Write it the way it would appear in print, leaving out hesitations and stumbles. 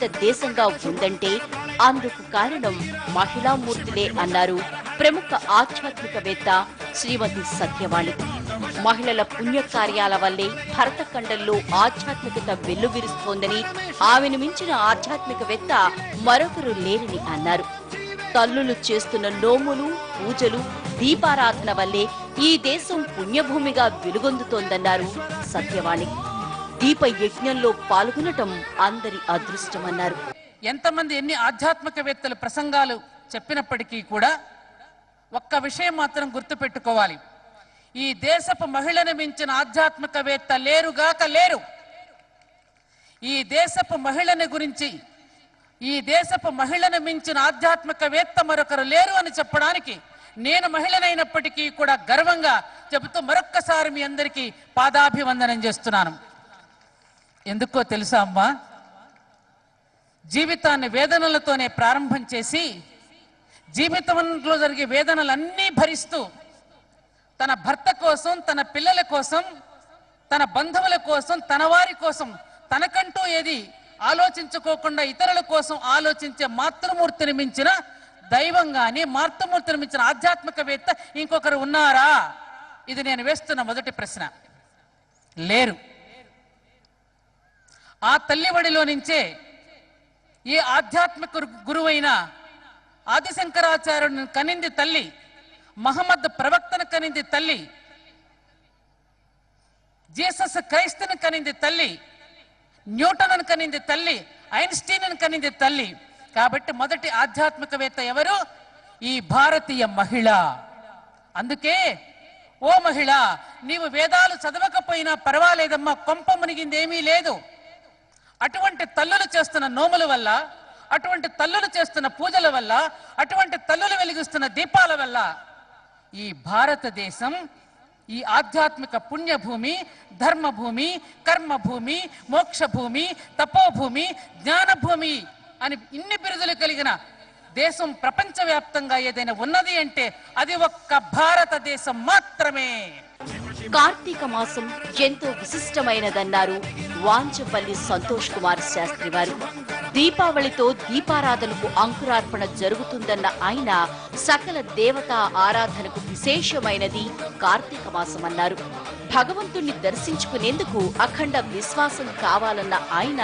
ఆధ్యాత్మికవేత్త దేశంగా ఉందంటే అందుకు కారణం మహిళామూర్తులే అన్నారు ప్రముఖ ఆధ్యాత్మికవేత్త శ్రీమతి సత్యవాణి. మహిళల పుణ్యకార్యాల వల్లే భరతఖండంలో ఆధ్యాత్మికత వెల్లువిరుస్తోందని, ఆమెను మించిన ఆధ్యాత్మికవేత్త మరొకరు లేరని అన్నారు. తల్లులు చేస్తున్న నోములు, పూజలు, దీపారాధన వల్లే ఈ దేశం పుణ్యభూమిగా వెలుగొందుతోందన్నారు సత్యవాణి. దీప యజ్ఞంలో పాల్గొనటం అందరి అదృష్టమన్నారు. ఎంతమంది ఎన్ని ఆధ్యాత్మికవేత్తలు ప్రసంగాలు చెప్పినప్పటికీ కూడా ఒక్క విషయం మాత్రం గుర్తుపెట్టుకోవాలి. ఈ దేశపు మహిళను మించిన ఆధ్యాత్మికవేత్త లేరుగాక లేరు. ఈ దేశపు మహిళని గురించి, ఈ దేశపు మహిళను మించిన ఆధ్యాత్మికవేత్త మరొకరు లేరు అని చెప్పడానికి నేను మహిళనైనప్పటికీ కూడా గర్వంగా చెబుతూ మరొక్కసారి మీ అందరికీ పాదాభివందనం చేస్తున్నాను. ఎందుకో తెలుసా అమ్మా, జీవితాన్ని వేదనలతోనే ప్రారంభం చేసి జీవితంలో జరిగే వేదనలన్నీ భరిస్తూ తన భర్త కోసం, తన పిల్లల కోసం, తన బంధువుల కోసం, తన వారి కోసం, తనకంటూ ఏది ఆలోచించుకోకుండా ఇతరుల కోసం ఆలోచించే మాతృమూర్తిని మించిన దైవం గాని, మాతృమూర్తిని మించిన ఆధ్యాత్మికవేత్త ఇంకొకరు ఉన్నారా? ఇది నేను వేస్తున్న మొదటి ప్రశ్న. లేరు. ఆ తల్లివడిలో నుంచే ఏ ఆధ్యాత్మిక గురువైన ఆదిశంకరాచార్యుడిని కనింది తల్లి, మహమ్మద్ ప్రవక్తను కనింది తల్లి, జీసస్ క్రైస్తుని కనింది తల్లి, న్యూటన్ కనింది తల్లి, ఐన్స్టీన్ కనింది తల్లి. కాబట్టి మొదటి ఆధ్యాత్మికవేత్త ఎవరు? ఈ భారతీయ మహిళ. అందుకే ఓ మహిళ, నీవు వేదాలు చదవకపోయినా పర్వాలేదమ్మా, కొంప మునిగిందేమీ లేదు. అటువంటి తల్లులు చేస్తున్న నోముల వల్ల, అటువంటి తల్లులు చేస్తున్న పూజల వల్ల, అటువంటి తల్లులు వెలిగిస్తున్న దీపాల వల్ల ఈ భారతదేశం ఈ ఆధ్యాత్మిక పుణ్యభూమి, ధర్మభూమి, కర్మభూమి, మోక్షభూమి, తపోభూమి, జ్ఞానభూమి అని ఇన్ని బిరుదులు కలిగిన దేశం ప్రపంచవ్యాప్తంగా ఏదైనా ఉన్నది అంటే అది ఒక్క భారతదేశం మాత్రమే. కార్తీక మాసం ఎంతో విశిష్టమైనదన్నారు వాంచపల్లి సంతోష్ కుమార్ శాస్త్రి వారు. దీపావళితో దీపారాధనకు అంకురార్పణ జరుగుతుందన్న ఆయన సకల దేవతా ఆరాధనకు విశేషమైనది కార్తీక మాసమన్నారు. భగవంతుణ్ణి దర్శించుకునేందుకు అఖండ విశ్వాసం కావాలన్న ఆయన